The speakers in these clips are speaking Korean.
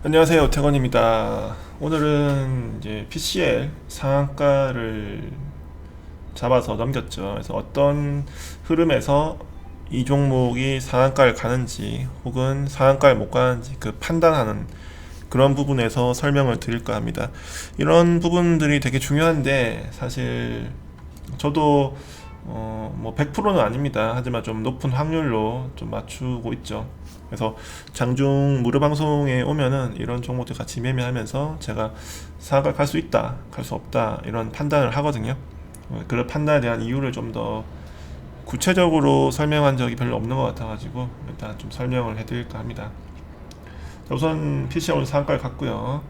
안녕하세요, 태건입니다. 오늘은 이제 PCL 상한가를 잡아서 넘겼죠. 그래서 어떤 흐름에서 이 종목이 상한가를 가는지 혹은 상한가를 못 가는지 그 판단하는 그런 부분에서 설명을 드릴까 합니다. 이런 부분들이 되게 중요한데 사실 저도 뭐 100%는 아닙니다. 하지만 좀 높은 확률로 좀 맞추고 있죠. 그래서 장중 무료 방송에 오면은 이런 종목들 같이 매매하면서 제가 상한가 갈 수 있다, 갈 수 없다 이런 판단을 하거든요. 그런 판단에 대한 이유를 좀 더 구체적으로 설명한 적이 별로 없는 것 같아가지고 일단 좀 설명을 해드릴까 합니다. 자, 우선 PC가 오늘 상한가를 갔고요.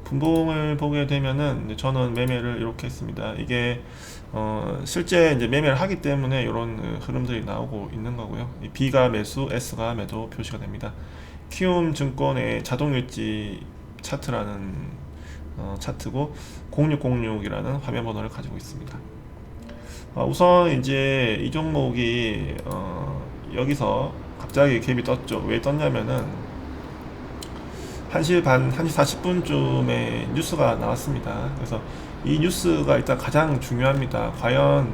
분봉을 보게 되면은 저는 매매를 이렇게 했습니다. 이게 실제 이제 매매를 하기 때문에 이런 흐름들이 나오고 있는 거고요. 이 B가 매수, S가 매도 표시가 됩니다. 키움증권의 자동일지 차트라는 차트고 0606이라는 화면 번호를 가지고 있습니다. 우선 이제 이 종목이 여기서 갑자기 갭이 떴죠. 왜 떴냐면은 1시 반, 1시 40분쯤에 뉴스가 나왔습니다. 그래서 이 뉴스가 일단 가장 중요합니다. 과연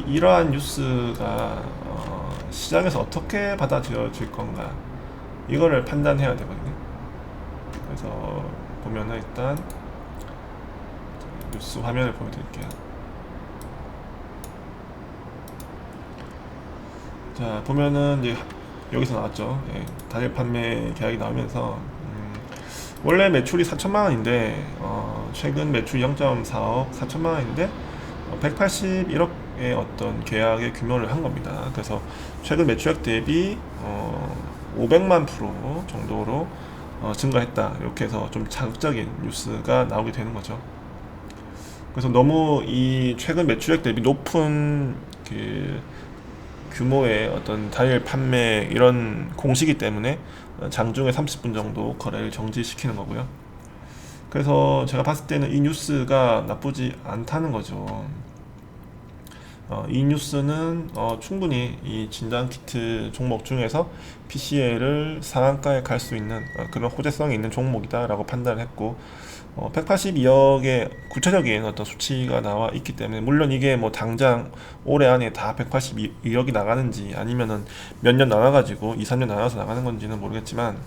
이러한 뉴스가 시장에서 어떻게 받아들여질 건가 이거를 판단해야 되거든요. 그래서 보면은 일단 뉴스 화면을 보여드릴게요. 자, 보면은 이제 여기서 나왔죠. 예, 단일 판매 계약이 나오면서 원래 매출이 4천만 원인데 최근 매출 0.4억 4천만 원인데 181억의 어떤 계약의 규모를 한 겁니다. 그래서 최근 매출액 대비 500만 프로 정도로 증가했다. 이렇게 해서 좀 자극적인 뉴스가 나오게 되는 거죠. 그래서 너무 이 최근 매출액 대비 높은 그 규모의 어떤 단일 판매 이런 공시기 때문에 장중에 30분 정도 거래를 정지시키는 거고요. 그래서 제가 봤을 때는 이 뉴스가 나쁘지 않다는 거죠. 이 뉴스는 충분히 이 진단키트 종목 중에서 PCL을 상한가에 갈 수 있는 그런 호재성이 있는 종목이다라고 판단을 했고 182억의 구체적인 어떤 수치가 나와 있기 때문에 물론 이게 뭐 당장 올해 안에 다 182억이 나가는지 아니면은 몇 년 나눠가지고 2, 3년 나눠서 나가는 건지는 모르겠지만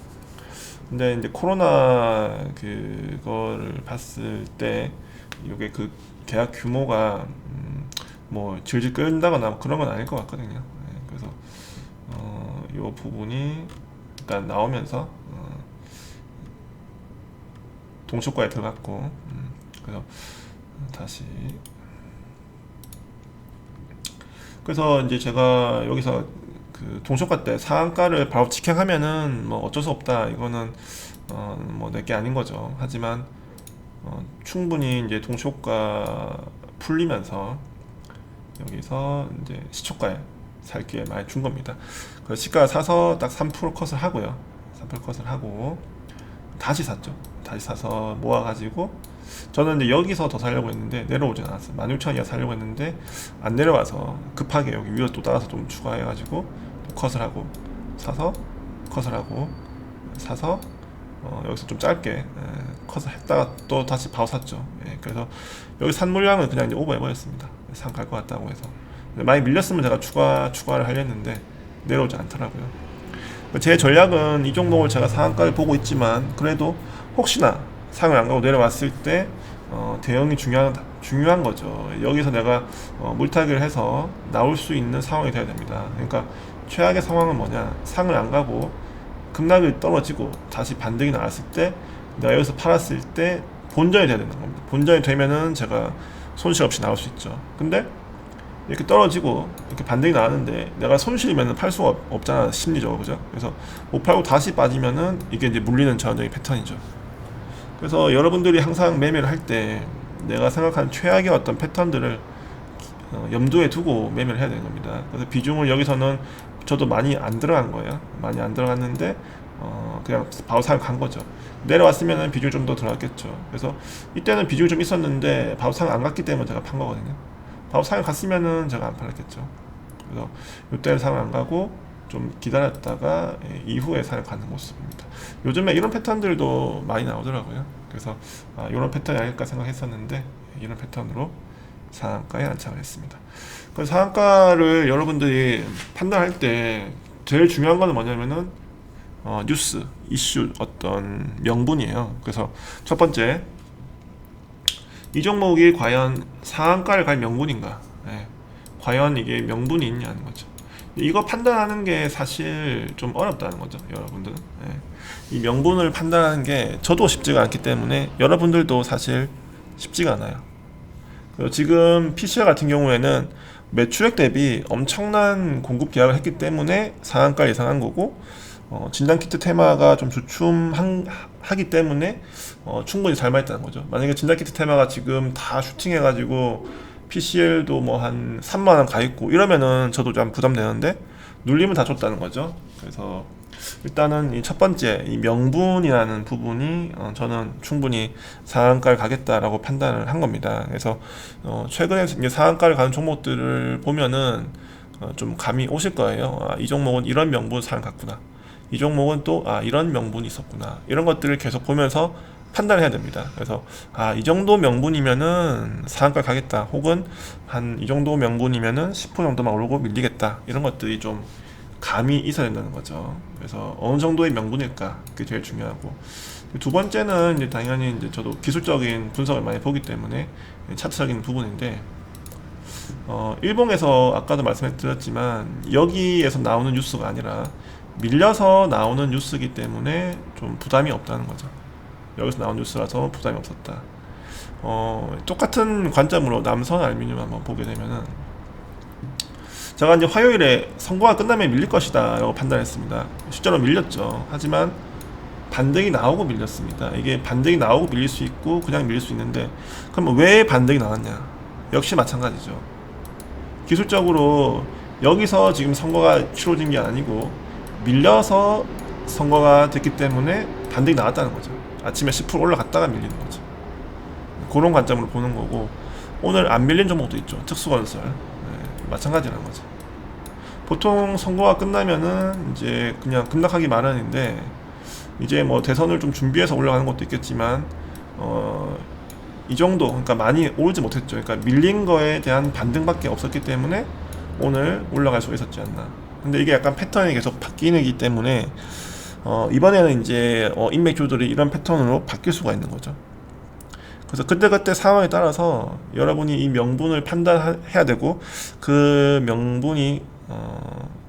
근데 이제 코로나 그거를 봤을 때 이게 그 계약 규모가 뭐 질질 끌다거나 뭐 그런 건 아닐 것 같거든요. 네, 그래서 이 부분이 일단 나오면서 동시효과에 들어갔고 그래서 다시 그래서 이제 제가 여기서 그 동시효과 때 상한가를 바로 직행하면은 뭐 어쩔 수 없다 이거는 뭐 내 게 아닌 거죠. 하지만 충분히 이제 동시효과 풀리면서 여기서 이제 시초가에 살 기회 많이 준 겁니다. 그 시가 사서 딱 3% 컷을 하고요. 3% 컷을 하고 다시 샀죠. 다시 사서 모아가지고 저는 이제 여기서 더 살려고 했는데 내려오진 않았어요. 16,000원 이하 살려고 했는데 안 내려와서 급하게 여기 위로 또 따라서 좀 추가해가지고 컷을 하고 사서 컷을 하고 사서 여기서 좀 짧게 컷을 했다가 또 다시 바로 샀죠. 예, 그래서 여기 산 물량은 그냥 이제 오버해버렸습니다. 상 갈 것 같다고 해서 많이 밀렸으면 제가 추가를 하려는데 내려오지 않더라고요. 제 전략은 이 종목을 제가 상한가를 보고 있지만 그래도 혹시나 상을 안 가고 내려왔을 때 대응이 중요한 거죠. 여기서 내가 물타기를 해서 나올 수 있는 상황이 돼야 됩니다. 그러니까 최악의 상황은 뭐냐, 상을 안 가고 급락이 떨어지고 다시 반등이 나왔을 때 내가 여기서 팔았을 때 본전이 돼야 되는 겁니다. 본전이 되면은 제가 손실 없이 나올 수 있죠. 근데 이렇게 떨어지고 이렇게 반등이 나왔는데 내가 손실이면 팔 수가 없잖아, 심리적으로. 그죠? 그래서 못 팔고 다시 빠지면은 이게 이제 물리는 전형적인 패턴이죠. 그래서 여러분들이 항상 매매를 할 때 내가 생각하는 최악의 어떤 패턴들을 염두에 두고 매매를 해야 되는 겁니다. 그래서 비중을 여기서는 저도 많이 안 들어간 거예요. 많이 안 들어갔는데 그냥 바로 상을 간 거죠. 내려왔으면 비중이 좀 더 들어갔겠죠. 그래서 이때는 비중이 좀 있었는데 바로 상을 안 갔기 때문에 제가 판 거거든요. 바로 상을 갔으면은 제가 안 팔았겠죠. 그래서 이때는 상을 안 가고 좀 기다렸다가 이후에 사를 가는 모습입니다. 요즘에 이런 패턴들도 많이 나오더라고요. 그래서 이런 패턴이 아닐까 생각했었는데 이런 패턴으로 상한가에 안착을 했습니다. 그래서 상한가를 여러분들이 판단할 때 제일 중요한 거는 뭐냐면은 뉴스, 이슈 어떤 명분이에요. 그래서 첫 번째, 이 종목이 과연 상한가를 갈 명분인가? 예. 과연 이게 명분이 있냐는 거죠. 이거 판단하는 게 사실 좀 어렵다는 거죠, 여러분들은. 예. 이 명분을 판단하는 게 저도 쉽지가 않기 때문에 여러분들도 사실 쉽지가 않아요. 그리고 지금 PCR 같은 경우에는 매출액 대비 엄청난 공급 계약을 했기 때문에 상한가 예상한 거고, 진단키트 테마가 좀 주춤하기 때문에 충분히 잘 맞았다는 거죠. 만약에 진단키트 테마가 지금 다 슈팅해가지고 PCL도 뭐 한 3만원 가 있고 이러면은 저도 좀 부담되는데 눌림은 다 줬다는 거죠. 그래서 일단은 이 첫 번째 이 명분이라는 부분이 저는 충분히 상한가를 가겠다라고 판단을 한 겁니다. 그래서 최근에 이제 상한가를 가는 종목들을 보면은 좀 감이 오실 거예요. 이 종목은 이런 명분 상한가구나. 이 종목은 또 이런 명분이 있었구나. 이런 것들을 계속 보면서 판단을 해야 됩니다. 그래서 이 정도 명분이면은 상한가 가겠다. 혹은 한 이 정도 명분이면은 10% 정도만 오르고 밀리겠다. 이런 것들이 좀 감이 있어야 된다는 거죠. 그래서 어느 정도의 명분일까? 그게 제일 중요하고, 두 번째는 이제 당연히 이제 저도 기술적인 분석을 많이 보기 때문에 차트적인 부분인데, 일봉에서 아까도 말씀드렸지만 여기에서 나오는 뉴스가 아니라 밀려서 나오는 뉴스이기 때문에 좀 부담이 없다는 거죠. 여기서 나온 뉴스라서 부담이 없었다. 똑같은 관점으로 남선 알루미늄 한번 보게 되면은, 제가 이제 화요일에 선거가 끝나면 밀릴 것이다 라고 판단했습니다. 실제로 밀렸죠. 하지만 반등이 나오고 밀렸습니다. 이게 반등이 나오고 밀릴 수 있고 그냥 밀릴 수 있는데, 그럼 왜 반등이 나왔냐? 역시 마찬가지죠. 기술적으로 여기서 지금 선거가 치러진 게 아니고 밀려서 선거가 됐기 때문에 반등이 나왔다는 거죠. 아침에 10% 올라갔다가 밀리는 거죠. 그런 관점으로 보는 거고, 오늘 안 밀린 종목도 있죠. 특수건설. 마찬가지라는 거죠. 보통 선거가 끝나면은 이제 그냥 급락하기 마련인데, 이제 뭐 대선을 좀 준비해서 올라가는 것도 있겠지만 이 정도, 그러니까 많이 오르지 못했죠. 그러니까 밀린 거에 대한 반등밖에 없었기 때문에 오늘 올라갈 수가 있었지 않나. 근데 이게 약간 패턴이 계속 바뀌기 때문에 이번에는 이제 인맥주들이 이런 패턴으로 바뀔 수가 있는 거죠. 그래서 그때그때 상황에 따라서 여러분이 이 명분을 판단해야 되고, 그 명분이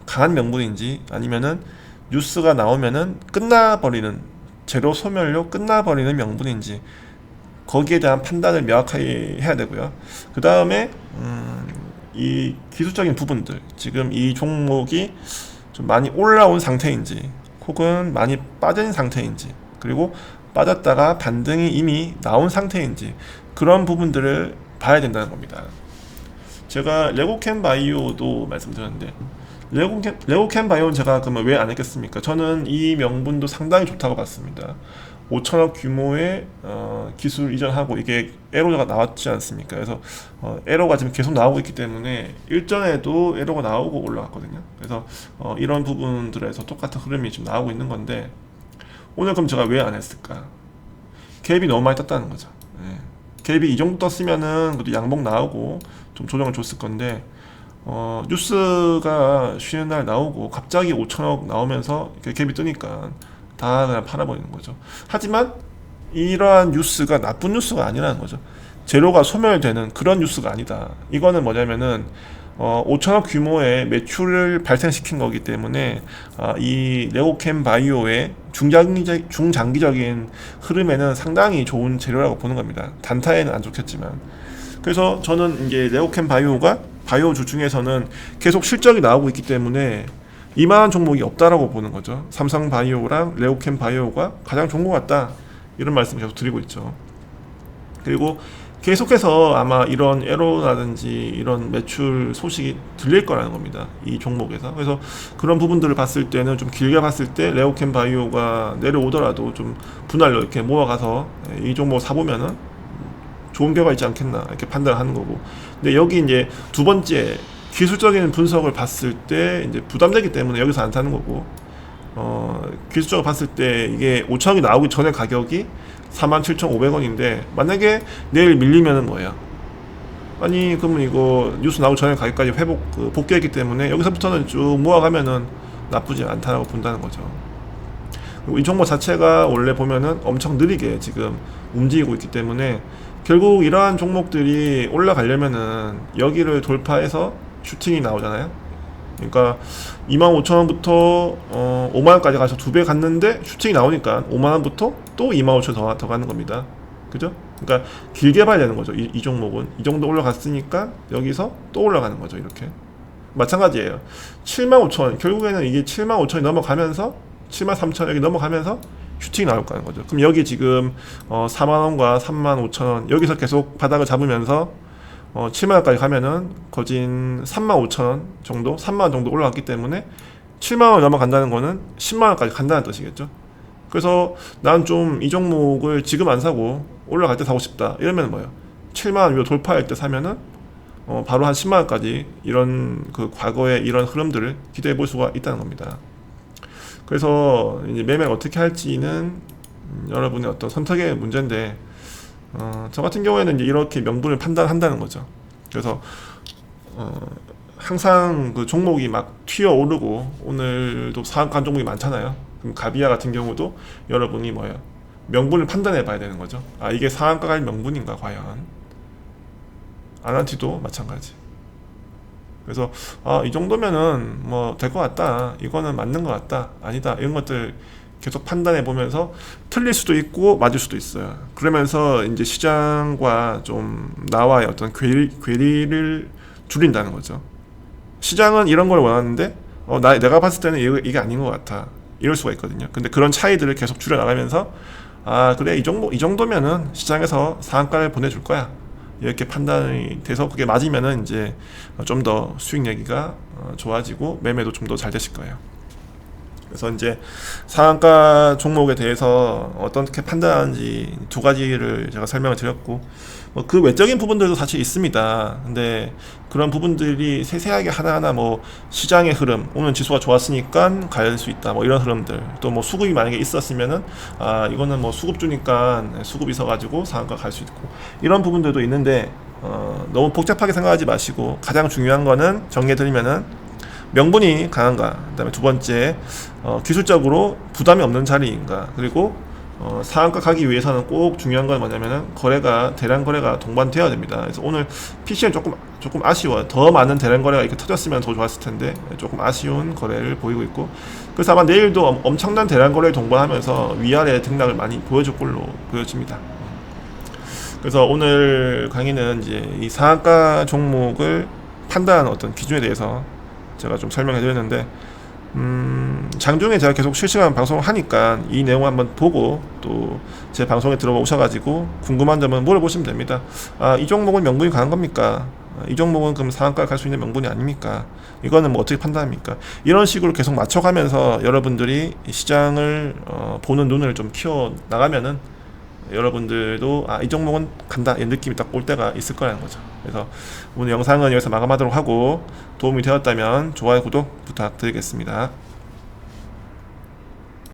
강한 명분인지 아니면은 뉴스가 나오면은 끝나버리는, 제로 소멸로 끝나버리는 명분인지 거기에 대한 판단을 명확하게 해야 되고요. 그 다음에 이 기술적인 부분들, 지금 이 종목이 좀 많이 올라온 상태인지 혹은 많이 빠진 상태인지, 그리고 빠졌다가 반등이 이미 나온 상태인지, 그런 부분들을 봐야 된다는 겁니다. 제가 레고캠 바이오도 말씀드렸는데, 레고캠 바이오는 제가 그러면 왜 안 했겠습니까? 저는 이 명분도 상당히 좋다고 봤습니다. 5천억 규모의 기술 이전하고 이게 에러가 나왔지 않습니까? 그래서 에러가 지금 계속 나오고 있기 때문에 일전에도 에러가 나오고 올라갔거든요. 그래서 이런 부분들에서 똑같은 흐름이 지금 나오고 있는 건데, 오늘 그럼 제가 왜 안 했을까? 갭이 너무 많이 떴다는 거죠. 갭이 이 정도 떴으면은 그래도 양봉 나오고 좀 조정을 줬을 건데, 뉴스가 쉬는 날 나오고 갑자기 5천억 나오면서 갭이 뜨니까 다 그냥 팔아버리는 거죠. 하지만 이러한 뉴스가 나쁜 뉴스가 아니라는 거죠. 재료가 소멸되는 그런 뉴스가 아니다. 이거는 뭐냐면은 5천억 규모의 매출을 발생시킨 거기 때문에 이 레고캠 바이오의 중장기적인 흐름에는 상당히 좋은 재료라고 보는 겁니다. 단타에는 안 좋겠지만. 그래서 저는 이제 레고캠 바이오가 바이오주 중에서는 계속 실적이 나오고 있기 때문에 이만한 종목이 없다라고 보는 거죠. 삼성 바이오랑 레고캠 바이오가 가장 좋은 것 같다, 이런 말씀 계속 드리고 있죠. 그리고 계속해서 아마 이런 에러라든지 이런 매출 소식이 들릴 거라는 겁니다, 이 종목에서. 그래서 그런 부분들을 봤을 때는, 좀 길게 봤을 때 레고캠 바이오가 내려오더라도 좀 분할로 이렇게 모아가서 이 종목 사보면은 좋은 결과 있지 않겠나, 이렇게 판단을 하는 거고. 근데 여기 이제 두 번째 기술적인 분석을 봤을 때 이제 부담되기 때문에 여기서 안 사는 거고, 기술적으로 봤을 때 이게 5천억이 나오기 전에 가격이 47,500원인데 만약에 내일 밀리면은 뭐야? 아니 그러면 이거 뉴스 나오기 전에 가격까지 복귀했기 때문에 여기서부터는 쭉 모아가면은 나쁘지 않다고 본다는 거죠. 그리고 이 종목 자체가 원래 보면은 엄청 느리게 지금 움직이고 있기 때문에 결국 이러한 종목들이 올라가려면은 여기를 돌파해서 슈팅이 나오잖아요. 그러니까 25,000원부터 5만원까지 가서 2배 갔는데 슈팅이 나오니까 5만원부터 또 25,000원 더 가는 겁니다. 그죠? 그러니까 길게 봐야 되는 거죠. 이 종목은 이 정도 올라갔으니까 여기서 또 올라가는 거죠. 이렇게 마찬가지예요. 75,000원 결국에는 이게 75,000원이 넘어가면서 73,000원 여기 넘어가면서 슈팅이 나올 거는 거죠. 그럼 여기 지금 4만원과 35,000원 여기서 계속 바닥을 잡으면서 7만원까지 가면은 거진 35,000원 정도 3만원 정도 올라갔기 때문에 7만원 넘어간다는 거는 10만원까지 간다는 뜻이겠죠. 그래서 난 좀 이 종목을 지금 안 사고 올라갈 때 사고 싶다 이러면 뭐예요? 7만원 위로 돌파할 때 사면은 바로 한 10만원까지 이런 그 과거의 이런 흐름들을 기대해 볼 수가 있다는 겁니다. 그래서 이제 매매를 어떻게 할지는 여러분의 어떤 선택의 문제인데, 저 같은 경우에는 이제 이렇게 명분을 판단한다는 거죠. 그래서 항상 그 종목이 막 튀어 오르고 오늘도 상한가 종목이 많잖아요. 그럼 가비아 같은 경우도 여러분이 뭐예요? 명분을 판단해 봐야 되는 거죠. 아 이게 상한가 갈 명분인가 과연. 아난티도 마찬가지. 그래서 이 정도면은 뭐 될 것 같다, 이거는 맞는 것 같다, 아니다, 이런 것들 계속 판단해 보면서 틀릴 수도 있고 맞을 수도 있어요. 그러면서 이제 시장과 좀 나와의 어떤 괴리를 줄인다는 거죠. 시장은 이런 걸 원하는데 내가 봤을 때는 이게 아닌 것 같아, 이럴 수가 있거든요. 근데 그런 차이들을 계속 줄여 나가면서 그래 이 정도면은 시장에서 상한가를 보내줄 거야, 이렇게 판단이 돼서 그게 맞으면은 이제 좀 더 수익 내기가 좋아지고 매매도 좀 더 잘 되실 거예요. 그래서 이제 상한가 종목에 대해서 어떻게 판단하는지 두 가지를 제가 설명을 드렸고, 그 외적인 부분들도 사실 있습니다. 근데 그런 부분들이 세세하게 하나하나 뭐 시장의 흐름, 오늘 지수가 좋았으니까 가야 수 있다, 뭐 이런 흐름들, 또 뭐 수급이 만약에 있었으면은 이거는 뭐 수급주니까 수급이 있어가지고 상한가 갈 수 있고, 이런 부분들도 있는데 너무 복잡하게 생각하지 마시고 가장 중요한 거는 정리해드리면은 명분이 강한가, 그 다음에 두 번째 기술적으로 부담이 없는 자리인가, 그리고 상한가 가기 위해서는 꼭 중요한 건 뭐냐면은 대량 거래가 동반되어야 됩니다. 그래서 오늘 PC는 조금 아쉬워요. 더 많은 대량 거래가 이렇게 터졌으면 더 좋았을 텐데 조금 아쉬운 거래를 보이고 있고, 그래서 아마 내일도 엄청난 대량 거래를 동반하면서 위아래 등락을 많이 보여줄 걸로 보여집니다. 그래서 오늘 강의는 이제 이 상한가 종목을 판단하는 어떤 기준에 대해서 제가 좀 설명해 드렸는데, 장중에 제가 계속 실시간 방송을 하니까 이 내용을 한번 보고 또 제 방송에 들어가 오셔가지고 궁금한 점은 물어보시면 됩니다. 이 종목은 명분이 강한 겁니까? 이 종목은 그럼 상한가 갈 수 있는 명분이 아닙니까? 이거는 뭐 어떻게 판단합니까? 이런 식으로 계속 맞춰가면서 여러분들이 시장을 보는 눈을 좀 키워 나가면은 여러분들도 이 종목은 간다, 이 느낌이 딱 올 때가 있을 거라는 거죠. 그래서 오늘 영상은 여기서 마감하도록 하고, 도움이 되었다면 좋아요, 구독 부탁드리겠습니다.